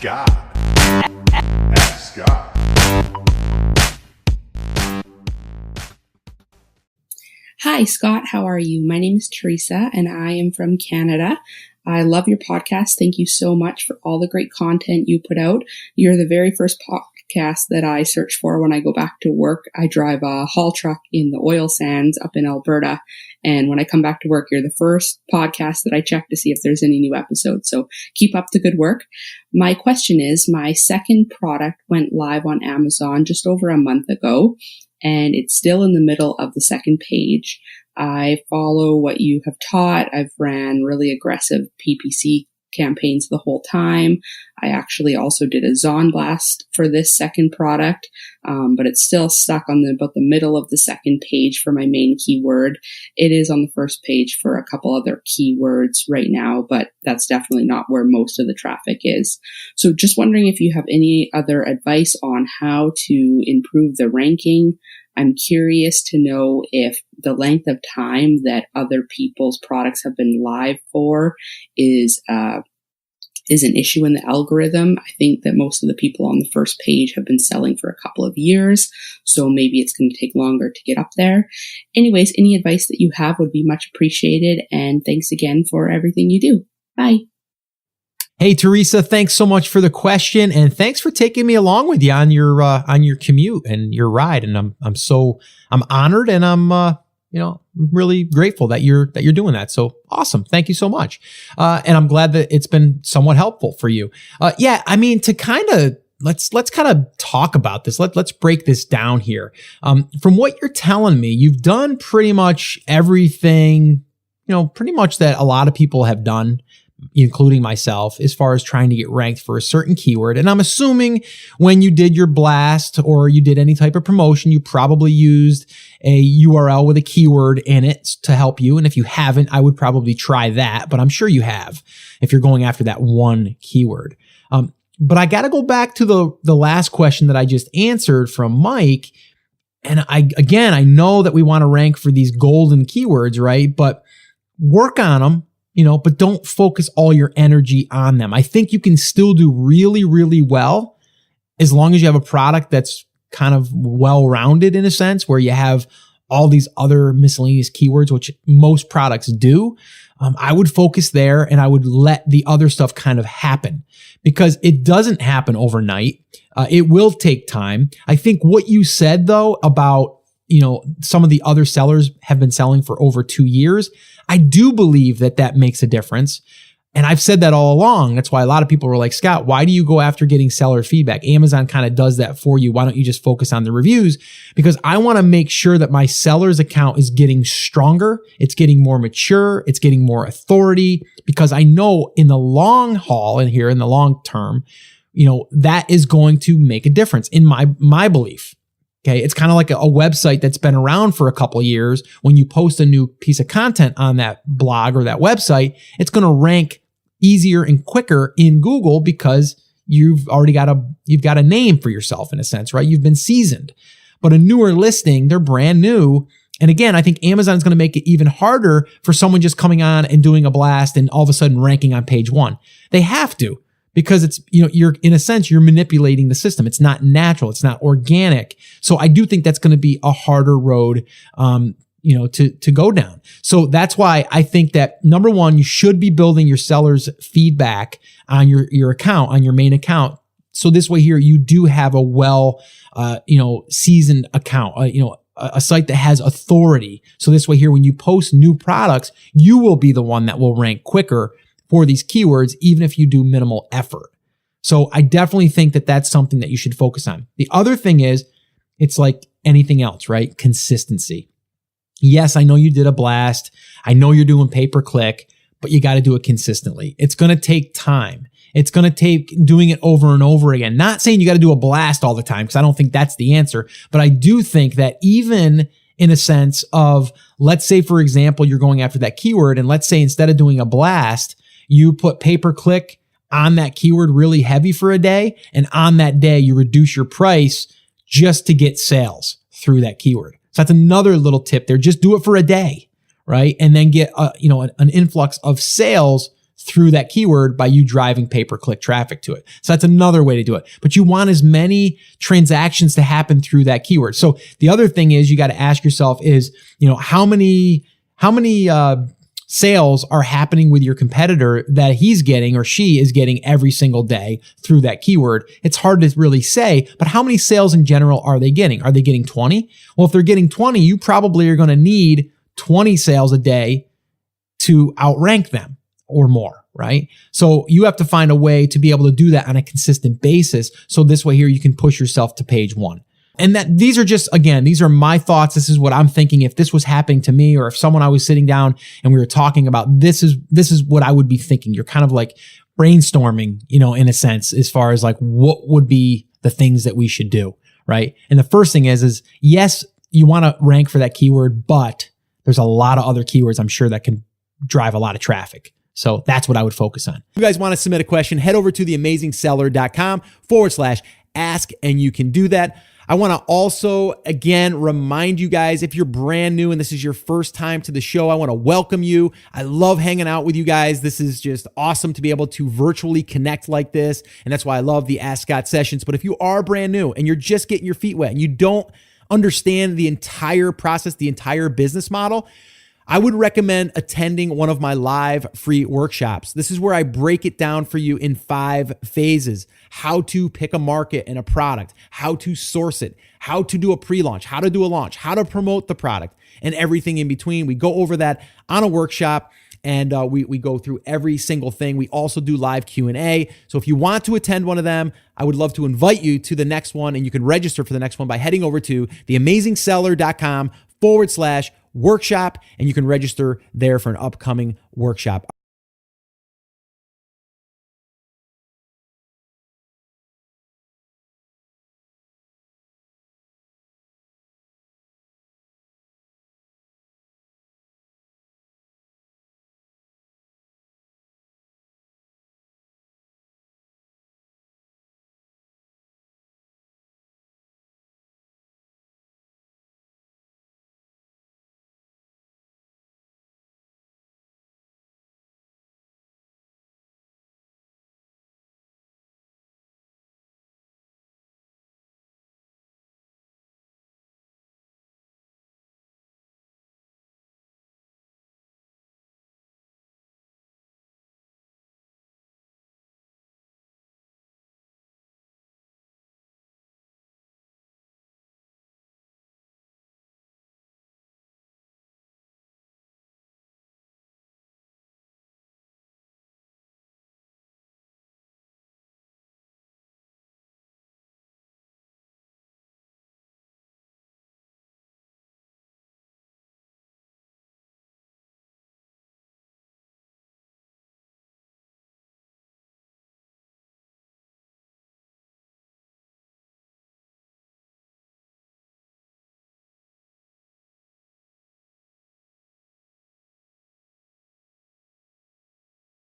God. Ask God. Hi, Scott. How are you? My name is Teresa, and I am from Canada. I love your podcast. Thank you so much for all the great content you put out. You're the very first podcast that I search for when I go back to work. I drive a haul truck in the oil sands up in Alberta. And when I come back to work, you're the first podcast that I check to see if there's any new episodes. So keep up the good work. My question is, my second product went live on Amazon just over a month ago, and it's still in the middle of the second page. I follow what you have taught. I've ran really aggressive PPC campaigns the whole time. I actually also did a Zon blast for this second product, but it's still stuck on about the middle of the second page for my main keyword. It is on the first page for a couple other keywords right now, but that's definitely not where most of the traffic is. So just wondering if you have any other advice on how to improve the ranking. I'm curious to know if the length of time that other people's products have been live for is an issue in the algorithm. I think that most of the people on the first page have been selling for a couple of years, so maybe it's going to take longer to get up there. Anyways, any advice that you have would be much appreciated, and thanks again for everything you do. Bye. Hey, Teresa, thanks so much for the question, and thanks for taking me along with you on your commute and your ride. And I'm honored, and I'm really grateful that you're doing that. So awesome. Thank you so much. And I'm glad that it's been somewhat helpful for you. To kind of let's kind of talk about this. Let's break this down here. From what you're telling me, you've done pretty much everything, pretty much that a lot of people have done, including myself, as far as trying to get ranked for a certain keyword. And I'm assuming when you did your blast or you did any type of promotion, you probably used a URL with a keyword in it to help you. And if you haven't, I would probably try that, but I'm sure you have if you're going after that one keyword. But I got to go back to the last question that I just answered from Mike. And I know that we want to rank for these golden keywords, right? But work on them. But don't focus all your energy on them. I think you can still do really, really well as long as you have a product that's kind of well-rounded in a sense, where you have all these other miscellaneous keywords, which most products do. I would focus there, and I would let the other stuff kind of happen, because it doesn't happen overnight. It will take time. I think what you said though about, some of the other sellers have been selling for over 2 years. I do believe that makes a difference. And I've said that all along. That's why a lot of people were like, Scott, why do you go after getting seller feedback? Amazon kind of does that for you. Why don't you just focus on the reviews? Because I want to make sure that my seller's account is getting stronger. It's getting more mature. It's getting more authority, because I know in the long haul and here in the long term, that is going to make a difference in my belief. Okay, it's kind of like a website that's been around for a couple of years. When you post a new piece of content on that blog or that website, it's going to rank easier and quicker in Google because you've already got a name for yourself in a sense, right? You've been seasoned. But a newer listing, they're brand new. And again, I think Amazon's going to make it even harder for someone just coming on and doing a blast and all of a sudden ranking on page 1. They have to. Because it's, you're in a sense, you're manipulating the system. It's not natural. It's not organic. So I do think that's going to be a harder road, to go down. So that's why I think that number one, you should be building your seller's feedback on your account, on your main account. So this way here, you do have a seasoned account, a site that has authority. So this way here, when you post new products, you will be the one that will rank quicker for these keywords, even if you do minimal effort. So I definitely think that that's something that you should focus on. The other thing is, it's like anything else, right? Consistency. Yes, I know you did a blast. I know you're doing pay-per-click, but you got to do it consistently. It's going to take time. It's going to take doing it over and over again. Not saying you got to do a blast all the time, because I don't think that's the answer. But I do think that even in a sense of, let's say, for example, you're going after that keyword, and let's say instead of doing a blast, you put pay-per-click on that keyword really heavy for a day, and on that day, you reduce your price just to get sales through that keyword. So that's another little tip there. Just do it for a day, right? And then get an influx of sales through that keyword by you driving pay-per-click traffic to it. So that's another way to do it. But you want as many transactions to happen through that keyword. So the other thing is you got to ask yourself is, how many sales are happening with your competitor that he's getting or she is getting every single day through that keyword? It's hard to really say, but how many sales in general are they getting? Are they getting 20? Well, if they're getting 20, you probably are going to need 20 sales a day to outrank them or more, right? So you have to find a way to be able to do that on a consistent basis. So this way here, you can push yourself to page one. And that these are just, again, these are my thoughts. This is what I'm thinking. If this was happening to me, or if someone I was sitting down and we were talking about, this is what I would be thinking. You're kind of like brainstorming, in a sense, as far as like what would be the things that we should do, right? And the first thing is yes, you want to rank for that keyword, but there's a lot of other keywords I'm sure that can drive a lot of traffic. So that's what I would focus on. If you guys want to submit a question, head over to theamazingseller.com/ask, and you can do that. I want to also, again, remind you guys, if you're brand new and this is your first time to the show, I want to welcome you. I love hanging out with you guys. This is just awesome to be able to virtually connect like this. And that's why I love the Ask Scott sessions. But if you are brand new and you're just getting your feet wet and you don't understand the entire process, the entire business model, I would recommend attending one of my live free workshops. This is where I break it down for you in 5 phases: how to pick a market and a product, how to source it, how to do a pre-launch, how to do a launch, how to promote the product, and everything in between. We go over that on a workshop, and we go through every single thing. We also do live Q&A. So if you want to attend one of them, I would love to invite you to the next one, and you can register for the next one by heading over to theamazingseller.com/workshop, and you can register there for an upcoming workshop.